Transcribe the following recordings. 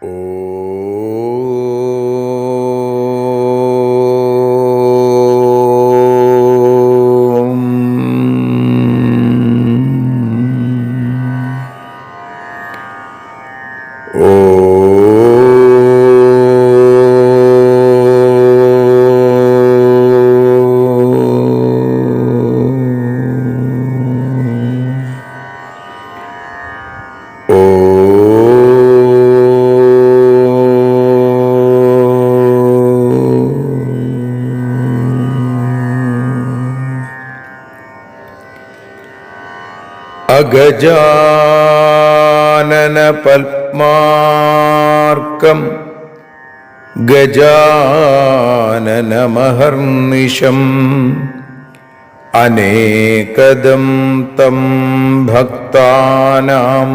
അഗജാനന പത്മാർക്കം ഗജാനനമഹർനിശം അനേകദം തം ഭക്താനാം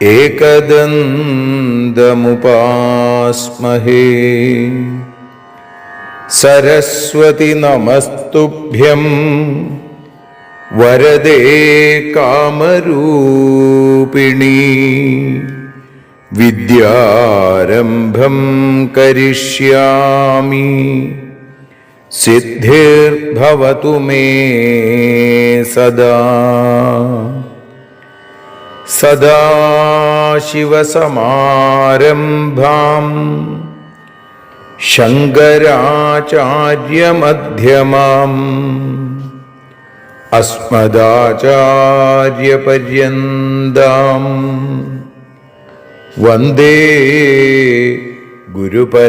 ഏകദന്തമുപാസ്മഹേ. സരസ്വതി നമസ്തുഭ്യം വരദേ കാമരൂപിണി. വിദ്യാരംഭം കരിഷ്യാമി സിദ്ധിർഭവതു മേ സദാ. സദാശിവസമാരംഭാം ശങ്കരാചാര്യമധ്യമാം അസ്മദാചാര്യപര്യന്താം വന്ദേ ഗുരുപരമ്പരാം.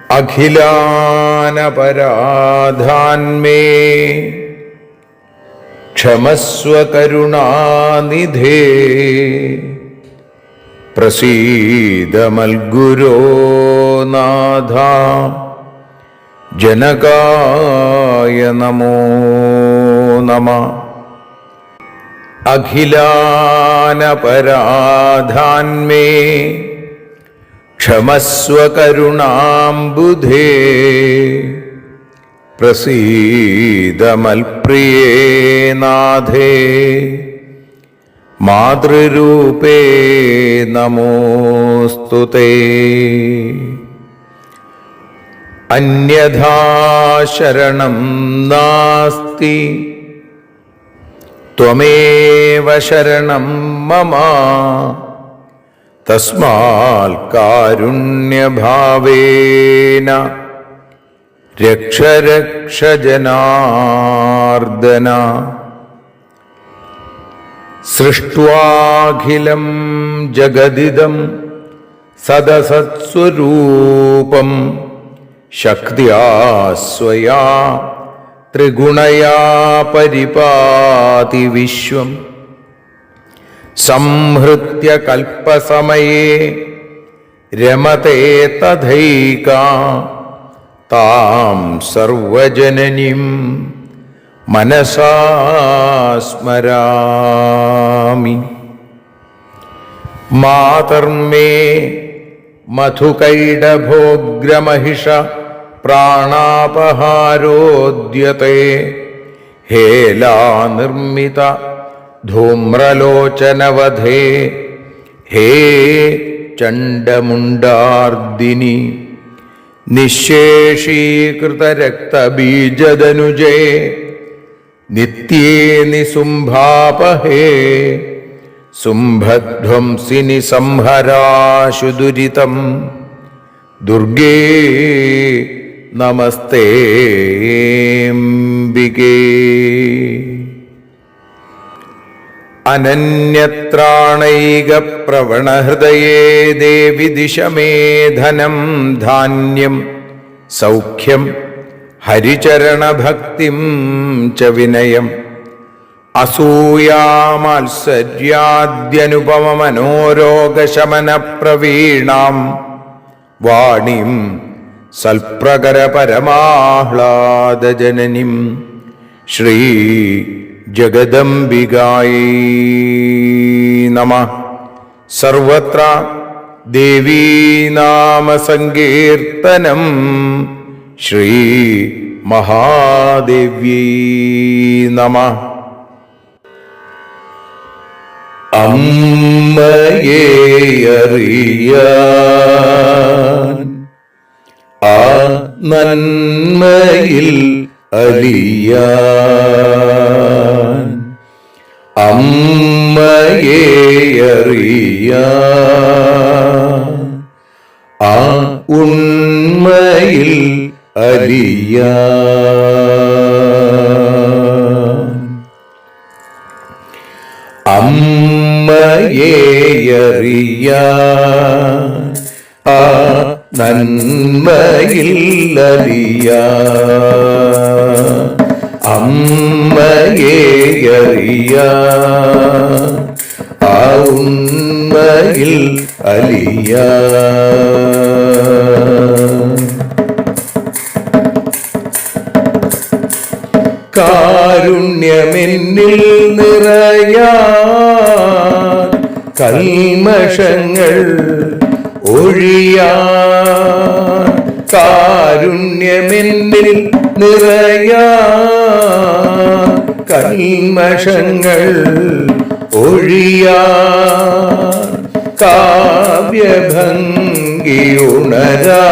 അഖിലാനപരാധാന്മേ ക്ഷമസ്വ കരുണാനിധേ. പ്രസീദ മൽഗുരോ നാഥ ജനകായ നമോ നമഃ. അഖിലാനപരാധാന്മേ ക്ഷമസ്വ കരുണാംബുധേ. പ്രസീദ മൽപ്രിയേ നാഥേ മാതൃരൂപേ നമോസ്തുതേ. അന്യഥാ ശരണം നാസ്തി ത്വമേവ ശരണം മമ. തസ്മാൽ കാരുണ്യഭാവേന രക്ഷ രക്ഷ ജനാർദ്ദന. സൃഷ്ട്വാഖിലം ജഗദിദം സദസത്സ്വരൂപം ശക്ത്യാ സ്വയാ ത്രിഗുണയാ പരിപാതി വിശ്വം. സംഹൃത്യ കൽപ്പസമയേ രമതേ തഥൈകാ താം സർവജനനീം മനസാ സ്മരാമി. മാതർമേ മധുകൈടഭോഗ്രമഹിഷ പ്രാണാപഹാരോദ്യത്തെ. ഹേലാനിർമ്മിത ധൂമ്രലോചനവധേ. ഹേ ചണ്ഡമുണ്ഡാർദിനി നിശേഷീകൃതരക്തബീജദനുജേ. നിത്യേ നിസുംഭാപഹേ സുംഭധ്വംസിനി സംഹരാശു ദുരിതം. ദുർഗേ നമസ്തേംബികേ. അനന്യത്രാണൈകപ്രവണഹൃദയേ ദേവി ദിശ മേ ധനം ധാന്യം സൗഖ്യം ഹരിചരണഭക്തിം ച വിനയം. അസൂയാമാത്സര്യാദ്യനുപമമനോരോഗശമനപ്രവീണാം വാണിം സൽപ്രകരപരമാഹ്ലാദജനനിം ശ്രീ ജഗദംബികായൈ നമഃ. സർവത്ര ദേവീനാമസങ്കീർത്തനം ശ്രീ മഹാദേവ്യൈ നമഃ. അമ്മയെ അറിയാൻ ആ നന്മയിൽ അലിയാൻ അമ്മയെ അറിയാൻ ആ ഉണ്മയിൽ അലിയാൻ അമ്മയെ അറിയാൻ ആ നന്മയിൽ അലിയാൻ അമ്മയെ അറിയാൻ ആ ഉണ്മയിൽ അലിയാൻ കാരുണ്യമെന്നിൽ നിറയാൻ കൽമഷങ്ങൾ ഒഴിയാൻ കാരുണ്യമെന്നിൽ നിറയാൻ കൽമഷങ്ങൾ ഒഴിയാൻ കാവ്യഭംഗി ഉണരാ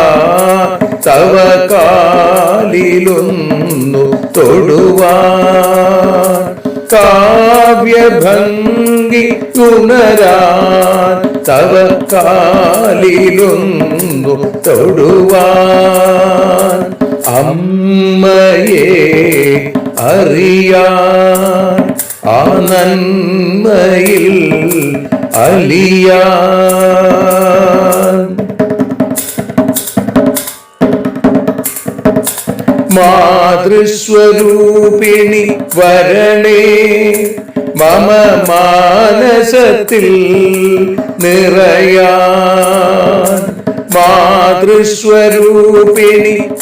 തവ കാലിലൊന്നു തൊടുവാൻ കാവ്യഭംഗി ഉണരാൻ തവ കാലിലൊന്നു തൊടുവാൻ അമ്മയെ അറിയാൻ ആ നന്മയിൽ അലിയാൻ മാതൃസ്വരൂപിണി വരണേ മമ മാനസത്തിൽ നിറയാൻ മാതൃസ്വരൂപിണി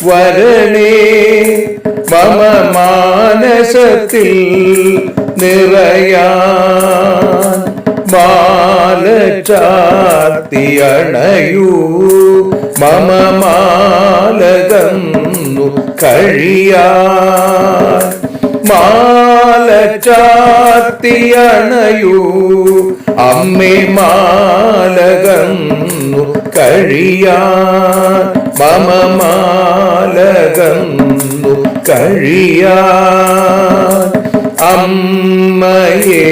വരണേ മമ മാനസത്തിൽ നിറയാൻ മാല ചാർത്തിയണയൂ മമ മാലകന്നു കഴിയാൻ മാല ചാർത്തിയണയൂ അമ്മേ മാലകന്നു കഴിയാൻ മമ മാലകന്നു കഴിയാൻ അമ്മയെ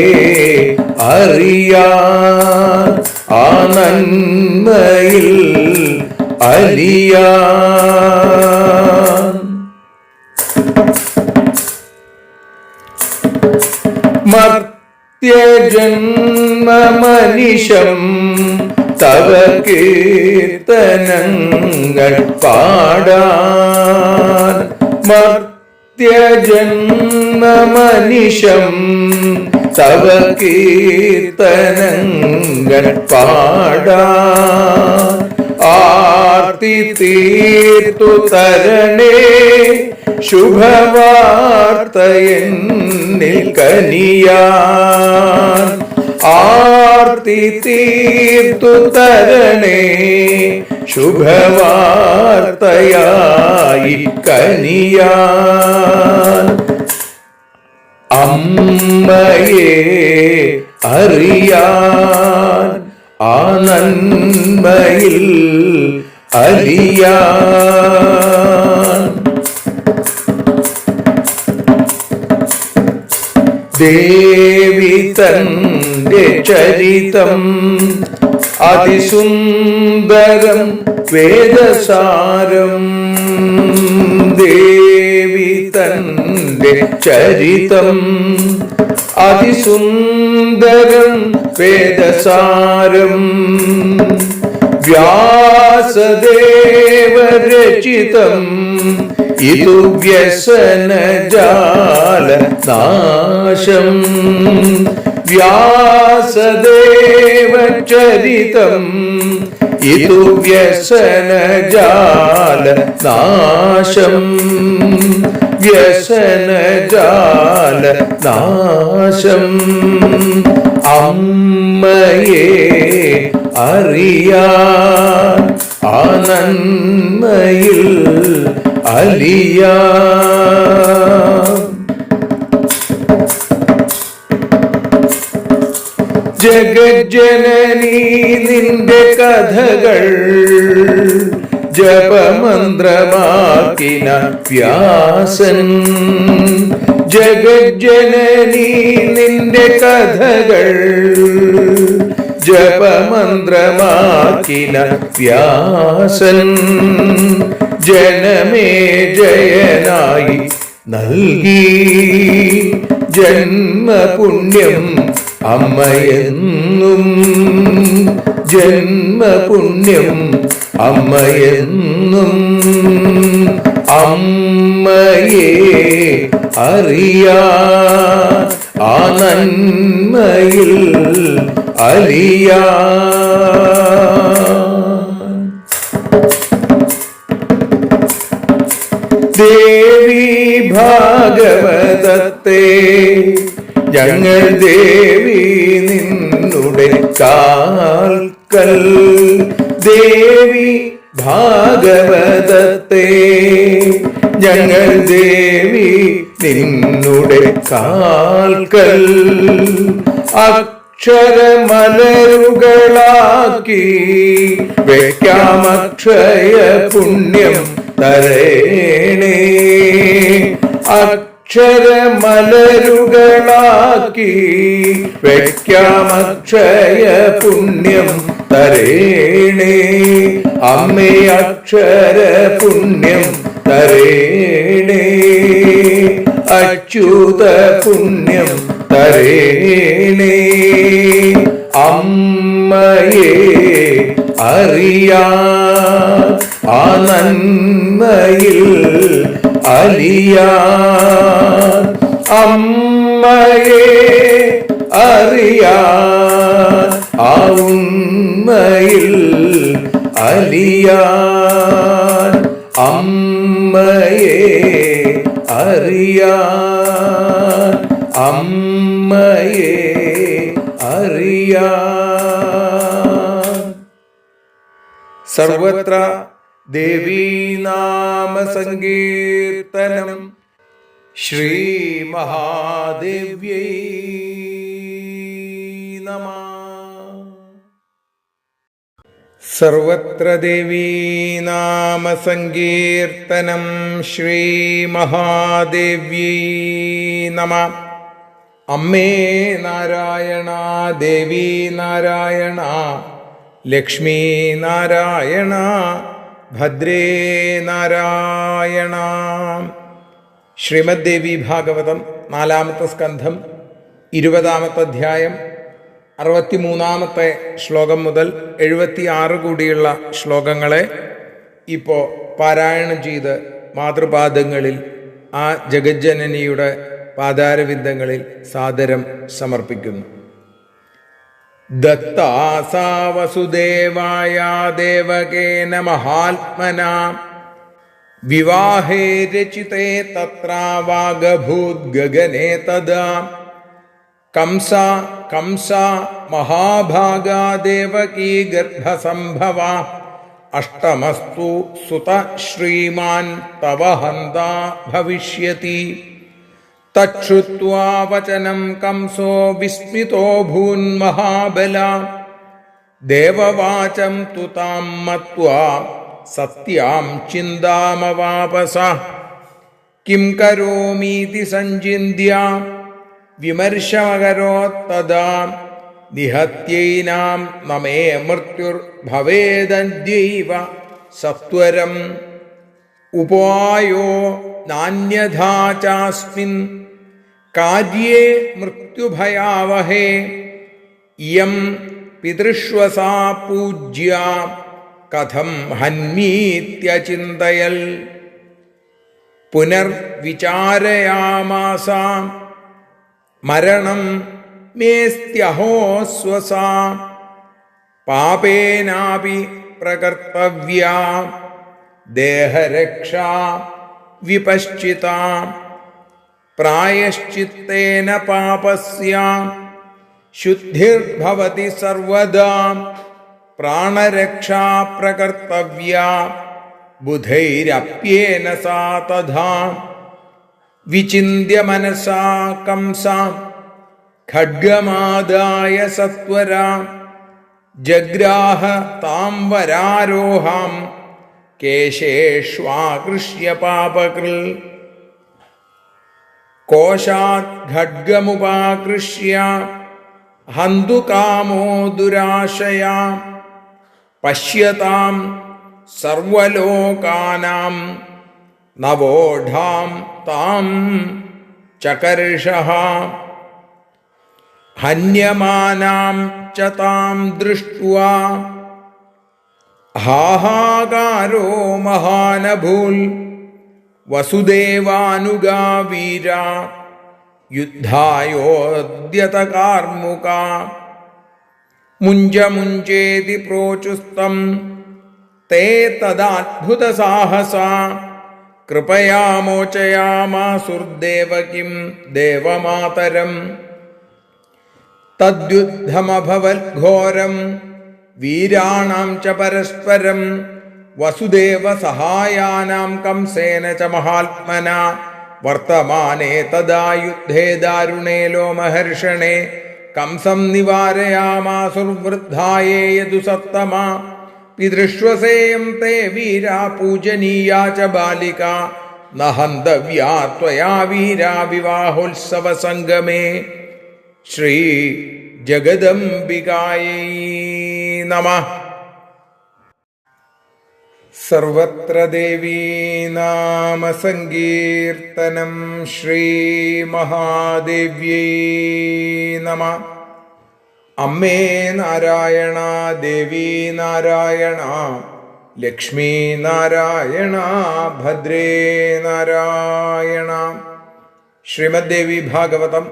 അറിയാൻ ആ നന്മയിൽ അലിയാൻ മർത്യജന്മമനിശം തവ കീർത്തനങ്ങൾ പാടാൻ മർത്യജന്മമനിശം തവ കീർത്തനങ്ങൾ പാടാൻ ആർത്തി തീർത്തു തരണേ ശുഭവാർത്തയെന്നിൽ കനിയാൻ ആർത്തി തീർത്തു തരണേ ശുഭവാർത്തയായി കനിയാൻ അമ്മയെ അറിയാൻ ആ നന്മയിൽ അലിയാൻ ദേവി തന്റെ ചരിതം അതിസുന്ദരം വേദസാരം ദേവി തന്റെ ചരിതം അതിസുന്ദരം വേദസാരം വ്യാസദേവരചിതം ഇതു വ്യസനജാല നാശം വ്യാസദേവചരിതം ഇതു വ്യസനജാല നാശം വ്യസനജാല നാശം അമ്മയെ അറിയാൻ ആ നന്മയിൽ അലിയാൻ ജഗജ്ജനനീ നിന്റെ കഥകൾ ജപമന്ത്രമാക്കിന വ്യാസൻ. ജഗജ്ജനനീ നിന്റെ കഥകൾ ജപമന്ത്രമാക്കിന വ്യാസൻ. ജനമേ ജയനായി നൽകി ജന്മപുണ്യം അമ്മയെന്നും. ജന്മപുണ്യം അമ്മയെന്നും. അമ്മയെ അറിയാ ആ നന്മയിൽ അലിയാ. ദേവി ഭാഗവതത്തെ ഞങ്ങൾ ദേവി നിന്നുടെ കാൽക്കൽ. ദേവി ഭാഗവതത്തെ ഞങ്ങൾ ദേവി നിന്നുടെ കാൽക്കൽ. അക്ഷരമലരുകളാക്കി വെക്കാമക്ഷയ പുണ്യം തരേണേ. അക്ഷരമലരുകളാക്കി വെക്കാമക്ഷയ പുണ്യം തരേണേ. അമ്മേ അക്ഷര പുണ്യം തരേണേ. അച്യുത പുണ്യം തരേണേ. അമ്മയെ അറിയാ ആ നന്മയിൽ അലിയാ. അമ്മയെ അറിയാ ആ ഉണ്മയിൽ അലിയാ. അമ്മയെ അറിയാ. അമ്മയെ അറിയാ. സർവത്ര ദേവീനാമ സങ്കീർത്തനം. ശ്രീ മഹാദേവ്യൈ നമഃ. സർവത്ര ദേവീനാമ സങ്കീർത്തനം. ശ്രീ മഹാദേവ്യൈ നമഃ. അമ്മേ നാരായണ, ദേവി നാരായണ, ലക്ഷ്മി നാരായണ, ഭദ്രേ നാരായണ. ശ്രീമദ് ദേവി ഭാഗവതം 4-ാമത്തെ സ്കന്ധം 20-ാമത്തെ അധ്യായം 63-ാമത്തെ ശ്ലോകം മുതൽ 76 കൂടിയുള്ള ശ്ലോകങ്ങളെ ഇപ്പോൾ പാരായണം ചെയ്ത് മാതൃപാദങ്ങളിൽ ആ ജഗജ്ജനനിയുടെ പാദാരവിന്ദങ്ങളിൽ സാദരം സമർപ്പിക്കുന്നു. ദത്താസാ വസുദേവായ ദേവകേന മഹാത്മനാ വിവാഹേ രചിതേ തത്രാവാഗഭൂത് ഗഗനേ തദാ. കംസ മഹാഭാഗാ ദേവകീ ഗർഭസംഭവ അഷ്ടമസ്തു സുത ശ്രീമാൻ തവ ഹന്താ ഭവിഷ്യതി. തച്ഛ്രുത്വാ വചനം കംസോ വിസ്മിതോ ഭൂന്മഹാബല. ദേവവാചം തു താം മത്വാ സത്യാം ചിന്താമവാപസ. കിം കരോമീതി സഞ്ചിന്യ വിമർശമകരോത് തദാ. നിഹത്യൈനാം നമേ മൃത്യുർഭവേദദ്യൈവ സത്വരം. ഉപായോ നാന്യഥാ ചാസ്മിൻ കാര്യേ മൃത്യുഭയാവഹേ. ഇയം പിതൃഷ്വസാ പൂജ്യ കഥം ഹന്മീത്യചിന്തയൽ. പുനർവിചാരയാമാസ മരണം മേസ്ത്യഹോ സ്വസാ. പാപേനാപി പ്രകർത്തവ്യാ ദേഹരക്ഷാ വിപശ്ചിത. പ്രായശ്ചിത്തേന പാപസ്യ ശുദ്ധിർഭവതി സർവദാ. പ്രാണരക്ഷാ പ്രകർത്തവ്യാ ബുധൈരപ്യേന സാ തഥാ. വിചിന്യ മനസാ കംസ ഖഡ്ഗമാദായ സത്വരാ ജഗ്രാഹ താം വരാരോഹാം കേശേഷ്വാകൃഷ്യ പാപകൃൽ കോശാത് ഖഡ്ഗമുപാകൃഷ്യ ഹന്തുകാമോ ദുരാശയാ പശ്യതാം സർവലോകാനാം നവോഢാം താം ചകർഷഃ ഹന്യമാനാം ച താം ദൃഷ്ട്വാ ഹാഹാകാരോ മഹാനഭൂൽ വസുദേവാനുഗാ വീരാ യുദ്ധായോദ്യത കാർമുകാ മുഞ്ചേതി പ്രോചുസ്തം തേ തദാദ്ഭുത സാഹസാ കൃപയാ മോചയാമാസുർദേവകിം ദേവമാതരം തദ്യുദ്ധമഭവദ്ഘോരം വീരാണാം ച പരസ്പരം വസുദേവ സഹായാനാം കംസേന ച മഹാത്മന വർത്തമാനേ തദാ യുദ്ധേ ദാരുണേ ലോമഹർഷണേ കംസം നിവാരയാമാസുർവൃദ്ധായേ യദുസത്തമാ പിതൃശ്വസേയം തേ വീരാ പൂജനീയാ ച ബാലികാ ന ഹന്തവ്യാ ത്വയാ വീരാ വിവാഹോത്സവ സംഗമേ. ശ്രീ ജഗദംബികായൈ നമഃ. സർവത്ര ദേവീ നാമ സങ്കീർത്തനം. ശ്രീ മഹാദേവ്യൈ നമഃ. അമ്മേ നാരായണ, ദേവീ നാരായണ, ലക്ഷ്മീ നാരായണ, ഭദ്രേ നാരായണ. ശ്രീമദ് ദേവി ഭാഗവതം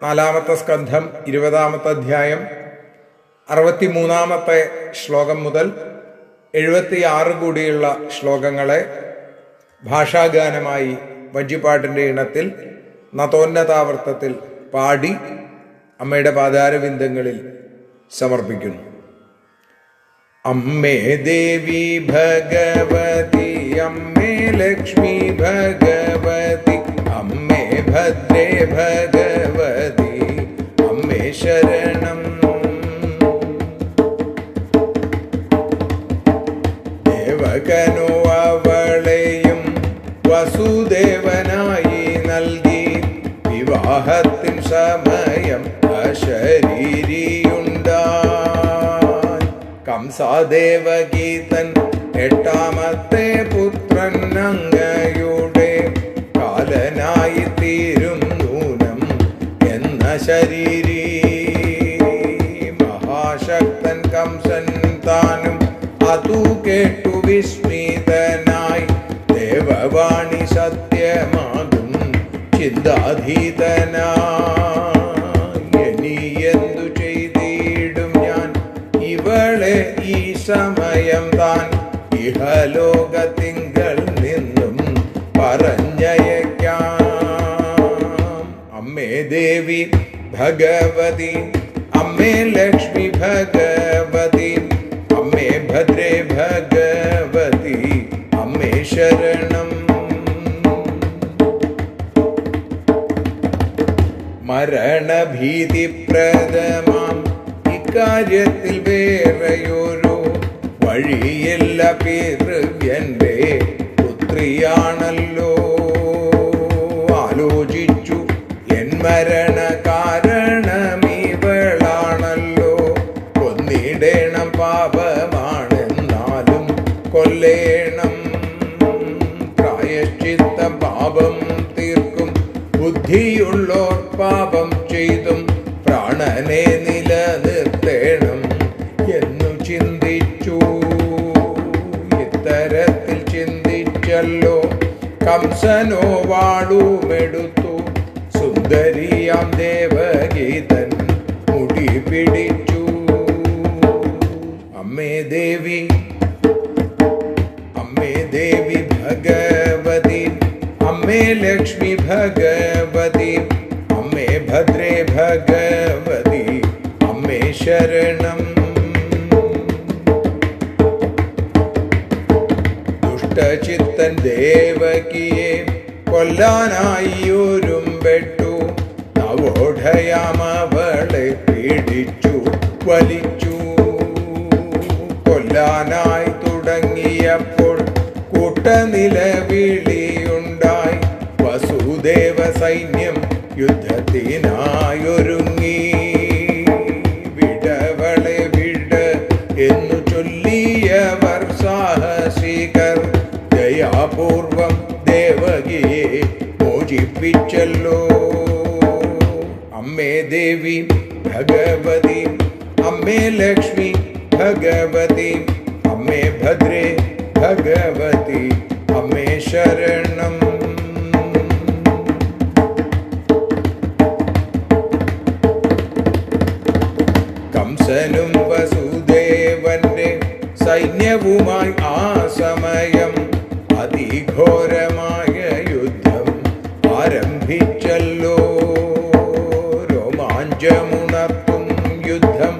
4-ാമത്തെ സ്കന്ധം 20-ാമത്തെ അധ്യായം 63-ാമത്തെ ശ്ലോകം മുതൽ 76 കൂടിയുള്ള ശ്ലോകങ്ങളെ ഭാഷാഗാനമായി വഞ്ചിപ്പാട്ടിൻ്റെ ഇണത്തിൽ നതോന്നതാവർത്തത്തിൽ പാടി അമ്മയുടെ പാതാരവിന്ദങ്ങളിൽ സമർപ്പിക്കുന്നു. അമ്മേ ദേവി ഭഗവതി, അമ്മേ ലക്ഷ്മി ഭഗവതി, അമ്മേ ഭദ്രേ ഭഗവതി, അമ്മേ ശരണം. ദേവകനോ അവളെയും വസുദേവനായി നൽകി, വിവാഹത്തിൻ സമയം അശരീരിയുണ്ടായി. കംസാദേവഗീതൻ 8-ാമത്തെ പുത്രൻ അങ്ങയുടെ കാലനായി തീരും നൂനം എന്ന ശരീരീ. മഹാശക്തൻ കംസൻ താനും അതു കേട്ടു വിസ്മിതനായി, ദേവവാണി സത്യമാകും ചിന്താധീതനായി. ഇനി എന്തു ചെയ്തിടും ഞാൻ ഇവളെ ഈ സമയം താൻ ഇഹലോകത്തിങ്കൽ നിന്നും പറഞ്ഞയക്കാം. അമ്മേ ദേവി ഭഗവതി, അമ്മേ ലക്ഷ്മി ഭഗവതി, അമ്മേ ഭദ്രേ ഭഗവതി, അമ്മേ ശരണം. മരണഭീതിപ്രദമാം ഇക്കാര്യത്തിൽ വേറെയൊരു വഴിയില്ല. പിതൃവ്യന്റെ പുത്രിയാണല്ലോ. ആലോചിച്ചു എൻ മരണ കാരണമിവളാണല്ലോ. കൊന്നിടേണം, പാപമാണെന്നാലും കൊല്ലേണം. പ്രായശ്ചിത്തം പാപം തീർക്കും, ബുദ്ധിയുള്ളോർ പാപം ചെയ്തും പ്രാണനെ നിലനിർത്തേണം എന്നു ചിന്തിച്ചു. ഇത്തരത്തിൽ ചിന്തിച്ചല്ലോ കംസനോ വാളുമെടുത്തു, സുന്ദരിയാം ദേവഗീതൻ മുടി പിടിച്ചു. അമ്മേ ദേവി, അമ്മേ ദേവി ഭഗവതി, അമ്മേ ലക്ഷ്മി ഭഗവതി, അമ്മേ ഭദ്രേ ഭഗവതി, അമ്മേ ശരണം. ദുഷ്ടചിത്തൻ ദേവകിയെ കൊല്ലാനായി ഒരുമ്പെട്ടു. നവോഢ മൂഢയാമവളെ പീഡിച്ചു വലിച്ചു. കൊല്ലാനായി തുടങ്ങിയപ്പോൾ കൂട്ടനിലവിളിയുണ്ടായി. വസുദേവ സൈന്യം യുദ്ധത്തിനായൊരുങ്ങി. വിടവളെ വിട എന്നു ചൊല്ലിയവർ സാഹസികർ ദയാപൂർവം ദേവകിയെ മോചിപ്പിച്ചല്ലോ. അമ്മേ ദേവി ഭഗവതി, അമ്മേ ലക്ഷ്മി ഭഗവതി, അമ്മേ ഭദ്രേ ഭഗവതി, അമ്മേ ശരണം. കംസനും വസുദേവന്റെ സൈന്യവുമായി ആ സമയം അതിഘോരമായ യുദ്ധം ആരംഭിച്ചല്ലോ. രോമാഞ്ചമുണർത്തും യുദ്ധം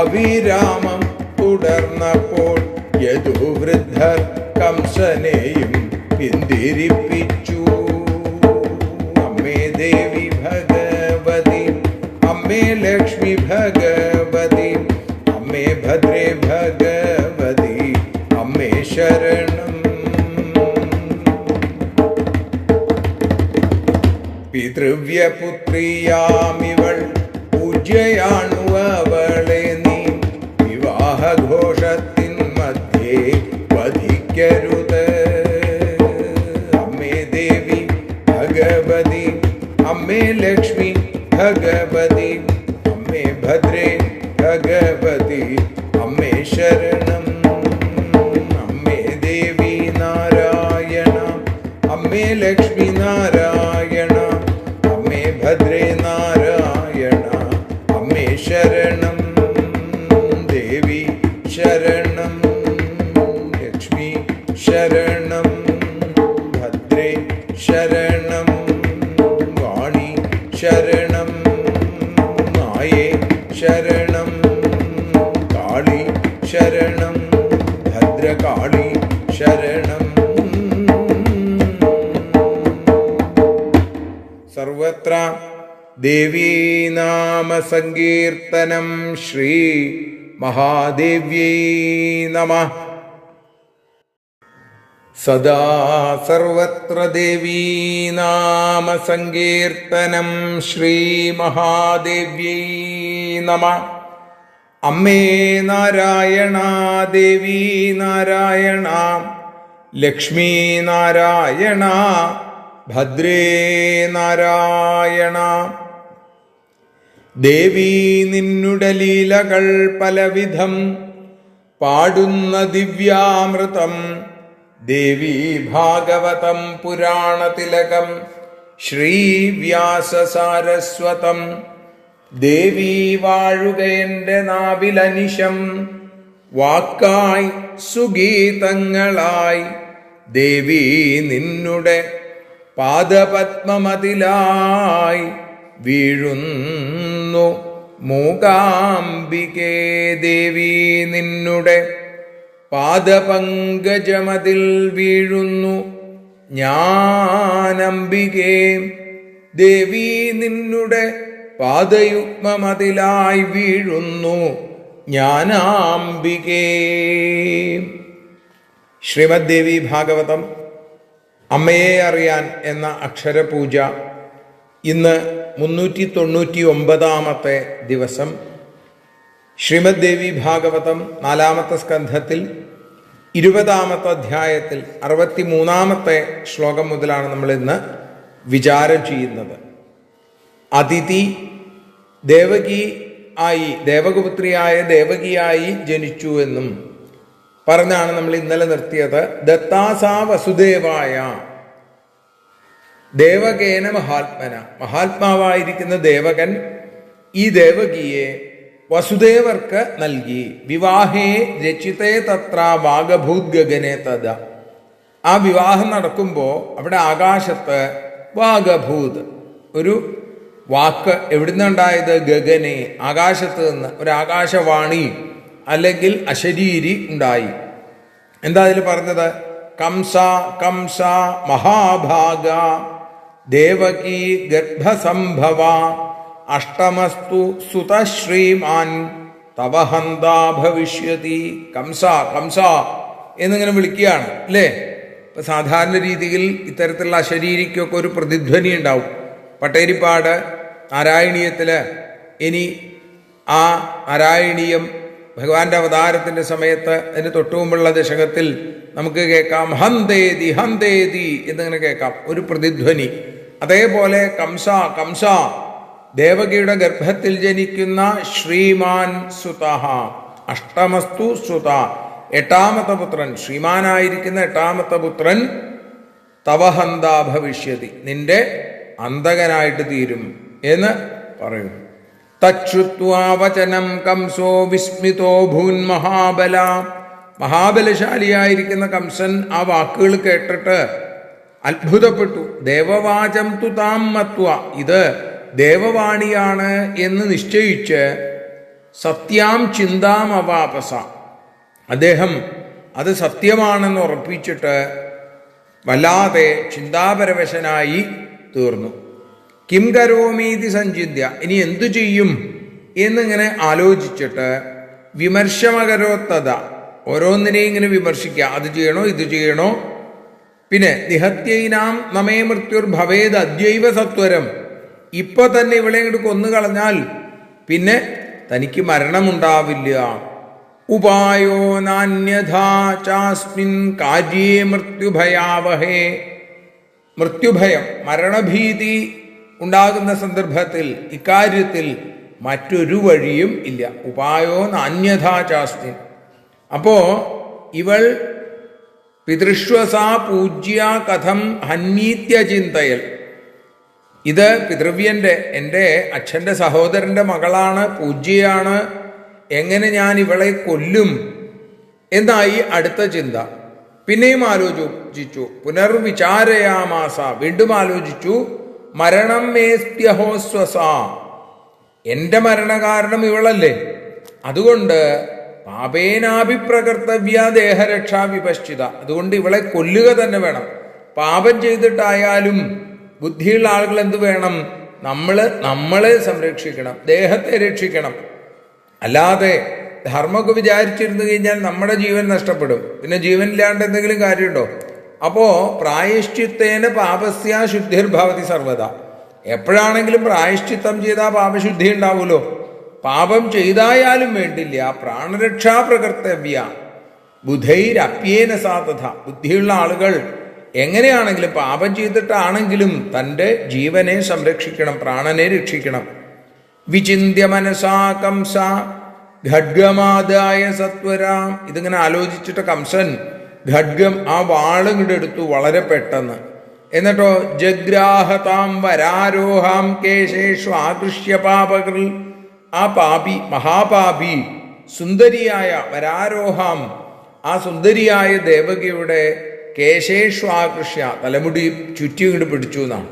അവിരാമം തുടർന്നപ്പോൾ യദുവൃദ്ധർ കംസനെയും പിന്തിരിപ്പിച്ചു. അമ്മേ ദേവി ഭഗവതി, അമ്മേ ലക്ഷ്മി ഭഗവതി, അമ്മേ ഭദ്രേ ഭഗവതി, അമ്മേ ശരണം. പിതൃവ്യപുത്രിയാമിവൾ പൂജ്യയാണു അവളെ നീ. വിവാഹഘോഷത്തിൻ മധ്യേ വധിക്കരുത്. അമ്മേ ദേവി ഭഗവതി, അമ്മേ ലക്ഷ്മി ഭഗവതി, അമ്മേ ഭദ്രേ ഭഗവതി, അമ്മേ ശരണം. അമ്മേ ദേവി നാരായണ, അമ്മേ ലക്ഷ്മി നാരായണ, അമ്മേ ഭദ്രേ നാരായണ, അമ്മേ ശരണം. ദേവി ശരണം, ലക്ഷ്മി ശരണം, ഭദ്രേ ശരണം, വാണി ശരണം, മായേ ശരണം, കാളി ശരണം, ഭദ്രകാളി ശരണം. സർവത്ര ദേവീനാമ സങ്കീർത്തനം. ശ്രീ മഹാദേവ്യൈ നമഃ. സദാ സർവത്ര ദേവീനാമ സങ്കീർത്തനം. ശ്രീ മഹാദേവ്യൈ നമഃ. അമ്മേ നാരായണ, ദേവി നാരായണ, ലക്ഷ്മി നാരായണ, ഭദ്രേ നാരായണ. ദേവി നിന്നുടെ ലീലകൾ പലവിധം പാടുന്ന ദിവ്യാമൃതം. ദേവി ഭാഗവതം പുരാണതിലകം ശ്രീവ്യാസസാരസ്വതം. ദേവി വാഴുക എൻ്റെ നാവിലനിശം, വാക്കായി സുഗീതങ്ങളായി. ദേവി നിന്നുടെ പാദപത്മമതിലായി വീഴുന്നു മൂകാംബികേ. ദേവി നിന്നുടെ പാദപങ്കജമതിൽ വീഴുന്നു ഞാനംബികേ. ദേവി നിന്നുടെ പാദയുഗ്മമതിലായി വീഴുന്നു ജ്ഞാനാംബികേ. ശ്രീമദ് ദേവി ഭാഗവതം അമ്മയെ അറിയാൻ എന്ന അക്ഷരപൂജ ഇന്ന് 399 ദിവസം. ശ്രീമദ് ദേവി ഭാഗവതം 4-ാമത്തെ സ്കന്ധത്തിൽ 20-ാമത്തെ അധ്യായത്തിൽ 63-ാമത്തെ ശ്ലോകം മുതലാണ് നമ്മൾ ഇന്ന് വിചാരം ചെയ്യുന്നത്. അതിഥി ദേവകി ആയി, ദേവകപുത്രിയായ ദേവകിയായി ജനിച്ചു എന്നും പറഞ്ഞാണ് നമ്മൾ ഇന്നലെ നിർത്തിയത്. ദത്താസാ വസുദേവായ ദേവകേന മഹാത്മന, മഹാത്മാവായിരിക്കുന്ന ദേവകൻ ഈ ദേവകിയെ വസുദേവർക്ക് നൽകി. വിവാഹേ രചിതേ തത്ര വാഗഭൂത് ഗഗനെ തദ. ആ വിവാഹം നടക്കുമ്പോൾ അവിടെ ആകാശത്ത് വാഗഭൂത് ഒരു വാക്ക് എവിടുന്നുണ്ടായത്? ഗഗനെ, ആകാശത്ത് നിന്ന് ഒരു ആകാശവാണി അല്ലെങ്കിൽ അശരീരി ഉണ്ടായി. എന്താ അതിൽ പറഞ്ഞത്? കംസ കംസ മഹാഭാഗ ദേവകീ ഗർഭസംഭവ അഷ്ടമസ്തു സുതശ്രീമാൻ തവഹന്താ ഭവിഷ്യതി. കംസ കംസ എന്നിങ്ങനെ വിളിക്കുകയാണ് അല്ലേ. ഇപ്പൊ സാധാരണ രീതിയിൽ ഇത്തരത്തിലുള്ള അശരീരിക്കൊക്കെ ഒരു പ്രതിധ്വനി ഉണ്ടാവും. പട്ടേരിപ്പാട് നാരായണീയത്തില് ഇനി ആ നാരായണീയം ഭഗവാന്റെ അവതാരത്തിന്റെ സമയത്ത് അതിന് തൊട്ടുമുമ്പുള്ള ദശകത്തിൽ നമുക്ക് കേൾക്കാം ഹന്തേതി ഹന്തേതി എന്നിങ്ങനെ കേൾക്കാം, ഒരു പ്രതിധ്വനി. അതേപോലെ കംസ കംസ ദേവകിയുടെ ഗർഭത്തിൽ ജനിക്കുന്ന ശ്രീമാൻ സുതഃ അഷ്ടമസ്തു സുത, എട്ടാമത്തെ പുത്രൻ, ശ്രീമാനായിരിക്കുന്ന എട്ടാമത്തെ പുത്രൻ തവഹന്ത ഭവിഷ്യതി, നിന്റെ അന്തകനായിട്ട് തീരും എന്ന് പറയും. തച്ഛുത്വാ വചനം കംസോ വിസ്മിതോ ഭൂൻ മഹാബല. മഹാബലശാലിയായിരിക്കുന്ന കംസൻ ആ വാക്കുകൾ കേട്ടിട്ട് അത്ഭുതപ്പെട്ടു. ദേവവാചം തു താം മത്വ, ഇത് ദേവവാണിയാണ് എന്ന് നിശ്ചയിച്ച് സത്യാം ചിന്താം അവാപസ, അദ്ദേഹം അത് സത്യമാണെന്ന് ഉറപ്പിച്ചിട്ട് വല്ലാതെ ചിന്താപരവശനായി തീർന്നു. കിം കരോമീതി സഞ്ചിന്യ, ഇനി എന്തു ചെയ്യും എന്നിങ്ങനെ ആലോചിച്ചിട്ട് വിമർശമകരോത്തത, ഓരോന്നിനെയും ഇങ്ങനെ വിമർശിക്കുക, അത് ചെയ്യണോ ഇത് ചെയ്യണോ. പിന്നെ നിഹത്യൈനാം നമേ മൃത്യുർ ഭവേദ് അദ്വൈവ സത്വരം, ഇപ്പൊ തന്നെ ഇവളെ ഇങ്ങോട്ട് കൊന്നുകളഞ്ഞാൽ പിന്നെ തനിക്ക് മരണമുണ്ടാവില്ല. ഉപായോ നാന്യഥാ ചാസ്മിൻ കാര്യേ മൃത്യുഭയാവഹേ, മൃത്യുഭയം മരണഭീതി ഉണ്ടാകുന്ന സന്ദർഭത്തിൽ ഇക്കാര്യത്തിൽ മറ്റൊരു വഴിയും ഇല്ല. ഉപായോ നാന്യഥാ ചാസ്മിൻ. അപ്പോ ഇവൾ പിതൃശ്വസാ പൂജ്യ കഥം ഹന്മീത്യചിന്തയൽ, ഇത് പിതൃവ്യന്റെ എൻ്റെ അച്ഛൻ്റെ സഹോദരന്റെ മകളാണ്, പൂജ്യയാണ്, എങ്ങനെ ഞാൻ ഇവളെ കൊല്ലും എന്നായി അടുത്ത ചിന്ത. പിന്നെയും ആലോചിച്ചു. പുനർവിചാരയാമാസ, വീണ്ടും ആലോചിച്ചു. മരണം മേസ്ത്യഹോസ്വസ, എന്റെ മരണകാരണം ഇവളല്ലേ, അതുകൊണ്ട് പാപേനാഭിപ്രകർത്തവ്യ ദേഹരക്ഷാ വിപശ്ചിത, അതുകൊണ്ട് ഇവളെ കൊല്ലുക തന്നെ വേണം. പാപം ചെയ്തിട്ടായാലും ബുദ്ധിയുള്ള ആളുകൾ എന്ത് വേണം, നമ്മളെ സംരക്ഷിക്കണം, ദേഹത്തെ രക്ഷിക്കണം. അല്ലാതെ ധർമ്മമൊക്കെ വിചാരിച്ചിരുന്നു കഴിഞ്ഞാൽ നമ്മുടെ ജീവൻ നഷ്ടപ്പെടും, പിന്നെ ജീവനില്ലാണ്ട് എന്തെങ്കിലും കാര്യമുണ്ടോ? അപ്പോ പ്രായശ്ചിത്തേന പാപസ്യ ശുദ്ധിർഭവതി സർവത, എപ്പോഴാണെങ്കിലും പ്രായശ്ചിത്തം ചെയ്താൽ പാപശുദ്ധി ഉണ്ടാവുമല്ലോ. പാപം ചെയ്തായാലും വേണ്ടില്ല, പ്രാണരക്ഷാ പ്രകർത്തവ്യ ബുധൈരപ്യേന സാതഥ, ബുദ്ധിയുള്ള ആളുകൾ എങ്ങനെയാണെങ്കിലും പാപം ചെയ്തിട്ടാണെങ്കിലും തൻ്റെ ജീവനെ സംരക്ഷിക്കണം, പ്രാണനെ രക്ഷിക്കണം. വിചിന്യ മനസാ കംസ ഖഡ്ഗമാദായ സത്വരാം, ഇതിങ്ങനെ ആലോചിച്ചിട്ട് കംസൻ ഖഡ്ഗം ആ വാളും എടുത്തു വളരെ പെട്ടെന്ന്. എന്നിട്ടോ ജഗ്രാഹതാം വരാരോഹാം കേശേഷു ആകൃഷ്യ പാപകൾ, ആ പാപി മഹാപാപി സുന്ദരിയായ വരാരോഹാം, ആ സുന്ദരിയായ ദേവകിയുടെ കേശേഷു ആകൃഷ്യ, തലമുടി ചുറ്റി ഇങ്ങോട്ട് പിടിച്ചു എന്നാണ്.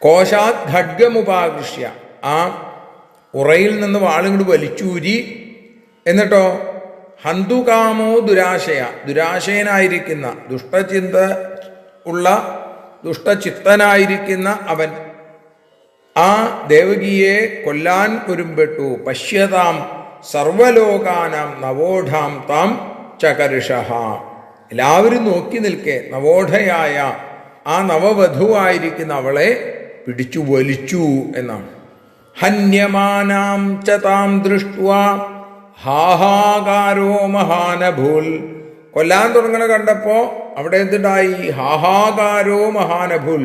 കോശാത് ഖഡ്ഗമുപാകൃഷ്യ, ആ ഉറയിൽ നിന്ന് വാളിങ്ങോട്ട് വലിച്ചൂരി. എന്നിട്ടോ ഹന്തുകാമോ ദുരാശയ, ദുരാശയനായിരിക്കുന്ന ദുഷ്ടചിന്ത ഉള്ള ദുഷ്ടചിത്തനായിരിക്കുന്ന അവൻ ആ ദേവകിയെ കൊല്ലാൻ ഒരുമ്പെട്ടു. പശ്യതാം സർവലോകാനാം നവോഢാം താം ചകർഷഹ, എല്ലാവരും നോക്കി നിൽക്കെ നവോഢയായ ആ നവവധുവായിരിക്കുന്ന അവളെ പിടിച്ചു വലിച്ചു എന്നാണ്. ഹന്യമാനാം ച താം ദൃഷ്ട്വാ ഹാഹാകാരോ മഹാനഭൂൽ, കൊല്ലാൻ തുടങ്ങണ കണ്ടപ്പോ അവിടെ എന്തുണ്ടായി? ഹാഹാകാരോ മഹാനഭൂൽ,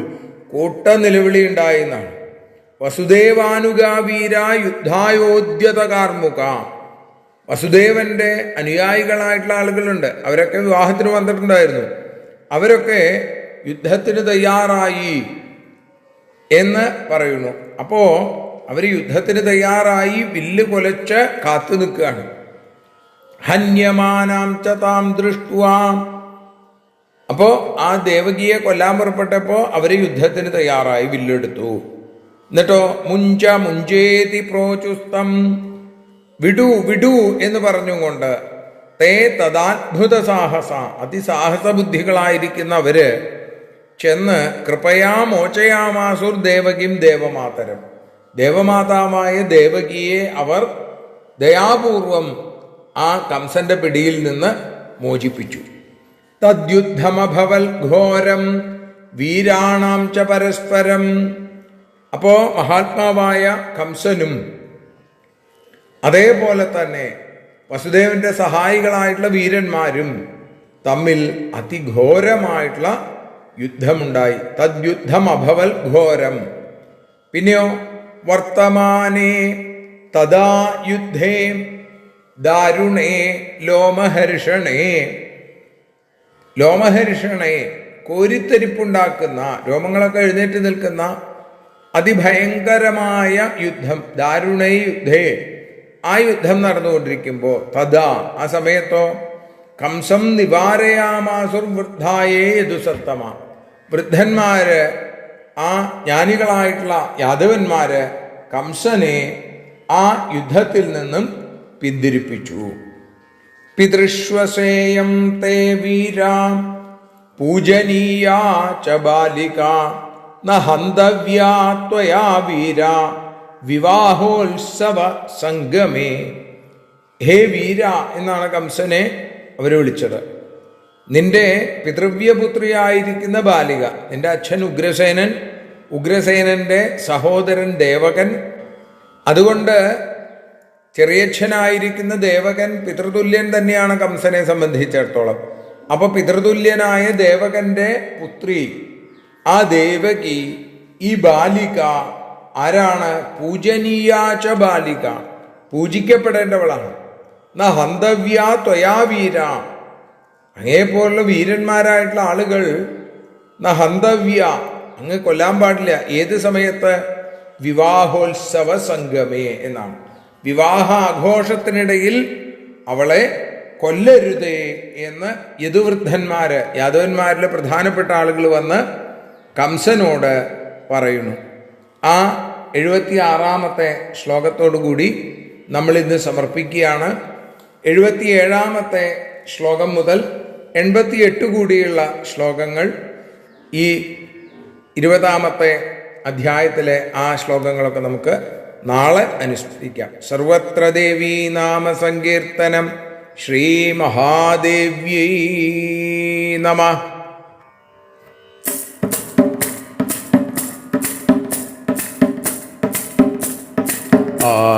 കൂട്ട നിലവിളി ഉണ്ടായി എന്നാണ്. വസുദേവാനുഗാവീര യുദ്ധായോദ്യത കാർമുക, വസുദേവന്റെ അനുയായികളായിട്ടുള്ള ആളുകളുണ്ട്, അവരൊക്കെ വിവാഹത്തിന് വന്നിട്ടുണ്ടായിരുന്നു. അവരൊക്കെ യുദ്ധത്തിന് തയ്യാറായി എന്ന് പറയുന്നു. അപ്പോ അവര് യുദ്ധത്തിന് തയ്യാറായി വില്ല് കൊലച്ച് കാത്തു നിൽക്കുകയാണ്. ഹന്യമാനാം ച താം ദൃഷ്ട്വാ, അപ്പോ ആ ദേവകിയെ കൊല്ലാൻ പുറപ്പെട്ടപ്പോ അവര് യുദ്ധത്തിന് തയ്യാറായി, വില്ലെടുത്തു. എന്നിട്ടോ മുഞ്ചേതി പ്രോചുസ്തം, വിടൂ വിടൂ എന്ന് പറഞ്ഞുകൊണ്ട് തേ തദാത്ഭുത സാഹസ, അതിസാഹസ ബുദ്ധികളായിരിക്കുന്നവര് ചെന്ന് കൃപയാ മോചയാമാസുർ ദേവകിം ദേവമാതരം, ദേവമാതാവായ ദേവകിയെ അവർ ദയാപൂർവം ആ കംസന്റെ പിടിയിൽ നിന്ന് മോചിപ്പിച്ചു. തദ്യുദ്ധമഭവൽ ഘോരം വീരാണാം ച പരസ്പരം. അപ്പോ മഹാത്മാവായ കംസനും അതേപോലെ തന്നെ വസുദേവന്റെ സഹായികളായിട്ടുള്ള വീരന്മാരും തമ്മിൽ അതിഘോരമായിട്ടുള്ള യുദ്ധമുണ്ടായി. തദ്യുദ്ധമഭവൽ ഘോരം. പിന്നെയോ വർത്തമാനേ തദാ യുദ്ധേ ദാരുണേ ലോമഹർഷണേ. ലോമഹർഷണേ കോരിത്തരിപ്പുണ്ടാക്കുന്ന, രോമങ്ങളൊക്കെ എഴുന്നേറ്റ് നിൽക്കുന്ന അതിഭയങ്കരമായ യുദ്ധം. ദാരുണേ യുദ്ധേ, ആ യുദ്ധം നടന്നുകൊണ്ടിരിക്കുമ്പോൾ തഥാ, ആ സമയത്തോ കംസം നിവാരയാമാസുർവൃദ്ധായേ യദുസത്തമ. വൃദ്ധന്മാര്, ആ ജ്ഞാനികളായിട്ടുള്ള യാദവന്മാര് കംസനെ ആ യുദ്ധത്തിൽ നിന്നും പിന്തിരിപ്പിച്ചു. പിതൃശ്വസേയം തേ വീരാ പൂജനീയാ ച ബാലിക ന ഹന്തവ്യാ ത്വയാ വീരാ വിവാഹോത്സവ സംഗമേ. ഹേ വീര എന്നാണ് കംസനെ അവരെ വിളിച്ചത്. നിന്റെ പിതൃവ്യപുത്രിയായിരിക്കുന്ന ബാലിക, നിന്റെ അച്ഛൻ ഉഗ്രസേനൻ, ഉഗ്രസേനന്റെ സഹോദരൻ ദേവകൻ, അതുകൊണ്ട് ചെറിയച്ഛനായിരിക്കുന്ന ദേവകൻ പിതൃതുല്യൻ തന്നെയാണ് കംസനെ സംബന്ധിച്ചിടത്തോളം. അപ്പൊ പിതൃതുല്യനായ ദേവകന്റെ പുത്രി ആ ദേവകി, ഈ ബാലിക ആരാണ്? പൂജനീയാച ബാലിക, പൂജിക്കപ്പെടേണ്ടവളാണ്. ന ഹന്തവ്യാ ത്വയാ വീര, അങ്ങേപ്പോലുള്ള വീരന്മാരായിട്ടുള്ള ആളുകൾ ന ഹന്തവ്യ, അങ്ങ് കൊല്ലാൻ പാടില്ല. ഏത് സമയത്ത്? വിവാഹോത്സവ സംഗമേ എന്നാണ്. വിവാഹ ആഘോഷത്തിനിടയിൽ അവളെ കൊല്ലരുതേ എന്ന് യദുവൃദ്ധന്മാര്, യാദവന്മാരിലെ പ്രധാനപ്പെട്ട ആളുകൾ വന്ന് കംസനോട് പറയുന്നു. ആ 76-ാമത്തെ ശ്ലോകത്തോടുകൂടി നമ്മൾ ഇന്ന് സമർപ്പിക്കുകയാണ്. 77-ാമത്തെ ശ്ലോകം മുതൽ 88 കൂടിയുള്ള ശ്ലോകങ്ങൾ ഈ 20-ാമത്തെ അധ്യായത്തിലെ ആ ശ്ലോകങ്ങളൊക്കെ നമുക്ക് നാളെ അനുസ്മരിക്കാം. സർവത്ര ദേവീ നാമ സങ്കീർത്തനം. ശ്രീ മഹാദേവ്യൈ നമഃ.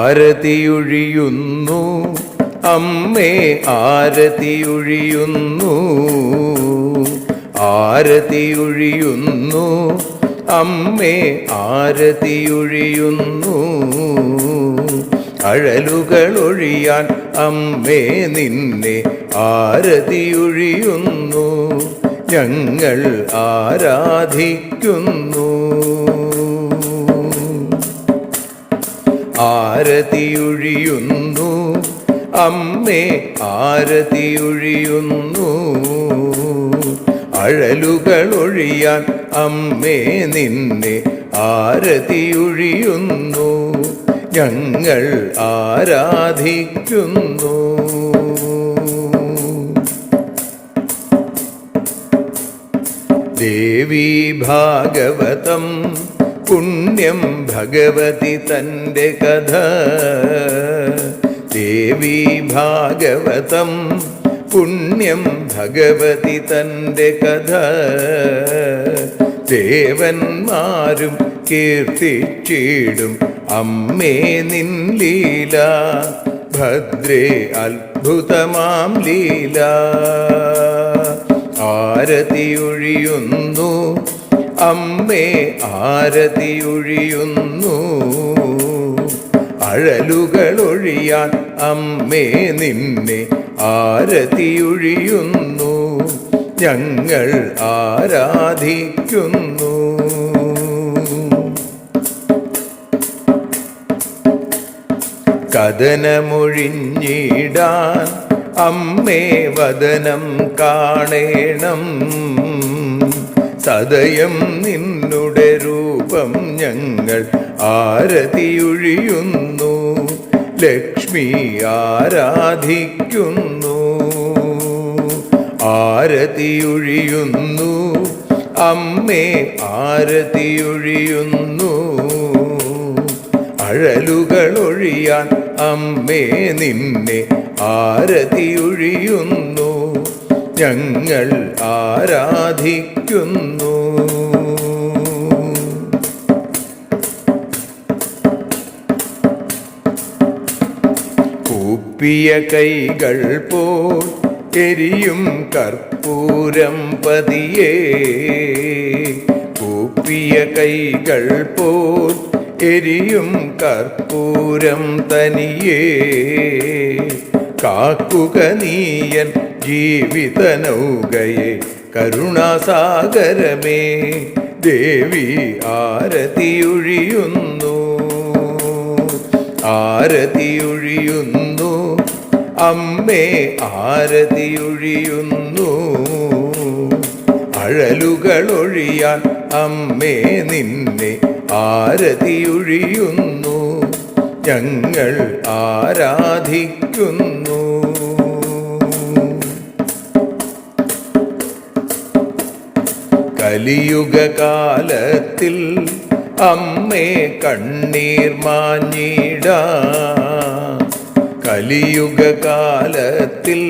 ആരതിയൊഴിയുന്നു അമ്മേ, ആരതിയൊഴിയുന്നു, ആരതിയൊഴിയുന്നു അമ്മേ, ആരതിയൊഴിയുന്നു. അഴലുകളൊഴിയാൻ അമ്മേ നിന്നെ ആരതിയൊഴിയുന്നു. ഞങ്ങൾ ആരാധിക്കുന്നു. ആരതിയൊഴിയുന്നു അമ്മേ, ആരതിയൊഴിയുന്നു. അഴലുകളൊഴിയാൻ അമ്മേ നിന്നെ ആരതിയൊഴിയുന്നു. ഞങ്ങൾ ആരാധിക്കുന്നു. ദേവീ ഭാഗവതം പുണ്യം ഭഗവതി തൻ്റെ കഥ. ദേവീ ഭാഗവതം പുണ്യം ഭഗവതി തൻ്റെ കഥ. ദേവന്മാരും കീർത്തിച്ചിടും അമ്മേ നിൻ ലീല. ഭദ്രേ അത്ഭുതമാം ലീല. ആരതിയൊഴിയുന്നു അമ്മേ, ആരതിയൊഴിയുന്നു. അഴലുകളൊഴിയാൻ അമ്മേ നിന്നെ ആരതിയൊഴിയുന്നു. ഞങ്ങൾ ആരാധിക്കുന്നു. കഥനമൊഴിഞ്ഞിടാൻ അമ്മേ വദനം കാണേണം. സദയം നിന്നുടെ രൂപം ഞങ്ങൾ ആരതിയൊഴിയുന്നു. ലക്ഷ്മി ആരാധിക്കുന്നു. ആരതിയൊഴിയുന്നു അമ്മേ, ആരതിയൊഴിയുന്നു. അഴലുകളൊഴിയാൻ അമ്മേ നിന്നെ ആരതിയൊഴിയുന്നു, ഞങ്ങൾ ആരാധിക്കുന്നു. കൂപ്പിയ കൈകൾ പോൽ എരിയും കർപ്പൂരം പതിയേ, കൂപ്പിയ കൈകൾ പോൽ എരിയും കർപ്പൂരം തനിയേ, കാക്കുക നീയൻ ജീവിത നൗകയെ കരുണാസാഗരമേ, ദേവി ആരതിയൊഴിയുന്നു, ആരതിയൊഴിയുന്നു, അമ്മേ ആരതിയൊഴിയുന്നു. അഴലുകളൊഴിയാൻ അമ്മേ നിന്നെ ആരതിയൊഴിയുന്നു, ഞങ്ങൾ ആരാധിക്കുന്നു. കലിയുഗകാലത്തിൽ അമ്മേ കണ്ണീർ മാഞ്ഞിടാ, കലിയുഗകാലത്തിൽ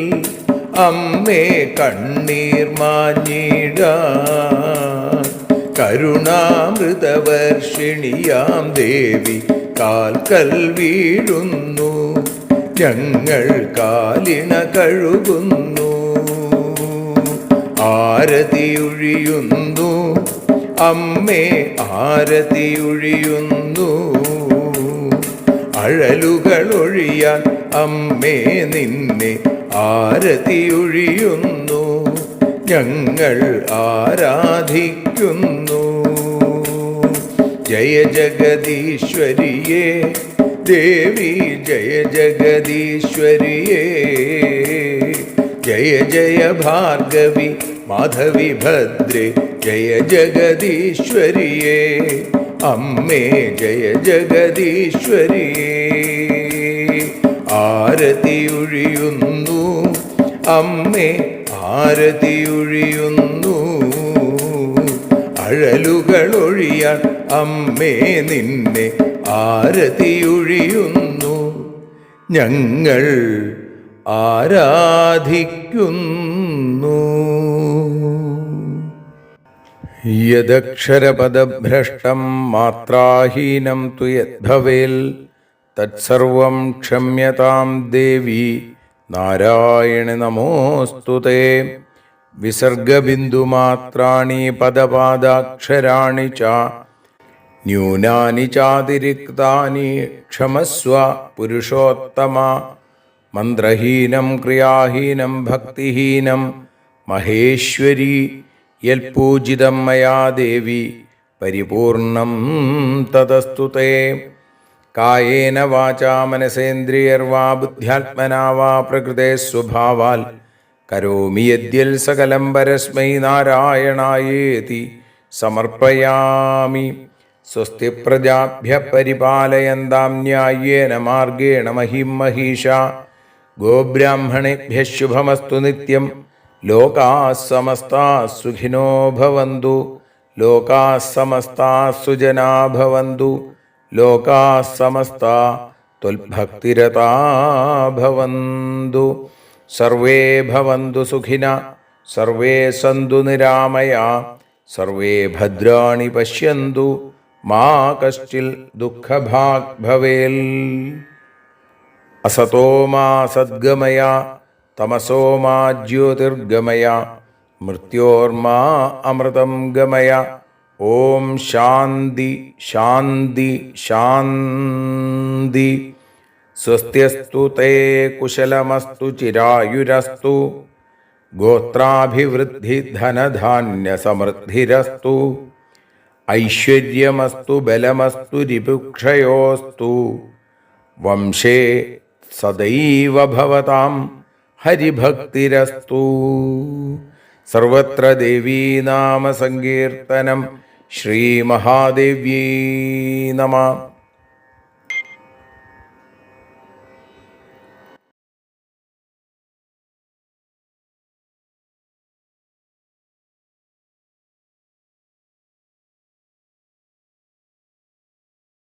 അമ്മേ കണ്ണീർ മാഞ്ഞിടാ, കരുണാമൃതവർഷിണിയാം ദേവി കാൽക്കൽ വീഴുന്നു, ഞങ്ങൾ കാലിണ കഴുകുന്നു. ആരതിയൊഴിയുന്നു അമ്മേ ആരതിയൊഴിയുന്നു, അഴലുകളൊഴിയാൻ അമ്മേ നിന്നെ ആരതിയൊഴിയുന്നു, ഞങ്ങൾ ആരാധിക്കുന്നു. ജയ ജഗദീശ്വരിയേ ദേവി, ജയ ജഗദീശ്വരിയേ, ജയ ജയ ഭാർഗവി മാധവി ഭദ്രേ, ജയ ജഗദീശ്വരിയേ അമ്മേ, ജയ ജഗദീശ്വരിയേ. ആരതിയൊഴിയുന്നു അമ്മേ ആരതിയൊഴിയുന്നു, അഴലുകളൊഴിയാൻ അമ്മേ നിന്നെ ആരതിയൊഴിയുന്നു, ഞങ്ങൾ ആരാധിക്കുന്നു. യദക്ഷരപദഭ്രഷ്ടം മാത്രാഹീനം തു യദ്ഭവേൽ തത്സർവം ക്ഷമ്യതാം ദേവി നാരായണ നമോസ്തുതേ. വിസർഗബിന്ദുമാത്രാണി പദപാദാക്ഷരാണി ച ന്യൂനാനി ചാതിരിക്താനി ക്ഷമസ്വ പുരുഷോത്തമ. മന്ത്രഹീനം ക്രിയാഹീനം ഭക്തിഹീനം മഹേശ്വരി യൽപൂജിതം മയാ ദേവി പരിപൂർണം തദസ്തുതേ. കായേന വാചാ മനസേന്ദ്രിയർവാ ബുദ്ധ്യാത്മനാ വാ പ്രകൃതേ സ്വഭാവാൽ കരോമി യദ്യൽ സകലം പരസ്മൈ നാരായണായേതി സമർപ്പയാമി. സ്വസ്തി പ്രജാഭ്യഃ പരിപാലയന്താം ന്യായേന മാർഗേണ മഹിം മഹീഷാ. ഗോബ്രാഹ്മണേഭ്യഃ ശുഭമസ്തു നിത്യം. ലോകാഃ സമസ്താഃ സുഖിനോ ഭവന്തു. ലോകാഃ സമസ്താഃ സുജനാ ഭവന്തു. ലോകാഃ സമസ്താഃ ത്വൽഭക്തിരതാ ഭവന്തു. സർവേ ഭവന്തു സുഖിനഃ. സർവേ സന്തു നിരാമയാഃ. സർവേ ഭദ്രാണി പശ്യന്തു. മാ കശ്ചിൽ ദുഃഖഭാഗ് ഭവേൽ. അസതോ മാ സദ്ഗമയ തമസോ മാ ജ്യോതിർഗമയ മൃത്യോർമാ അമൃതം ഗമയ. ഓം ശാന്തി ശാന്തി ശാന്തി. സ്വസ്ത്യസ്തു തേ കുശലമസ്തു ചിരായുരസ്തു. ഗോത്രാഭിവൃദ്ധി ധനധാന്യ സമൃദ്ധിരസ്തു. ഐശ്വര്യമസ്തു ബലമസ്തു രിപുക്ഷയോസ്തു. വംശേ സദൈവ ഭവതാം ഹരിഭക്തിരസ്തു. സർവത്ര ദേവീനാമ സങ്കീർത്തനം. ശ്രീമഹാദേവ്യൈ നമഃ.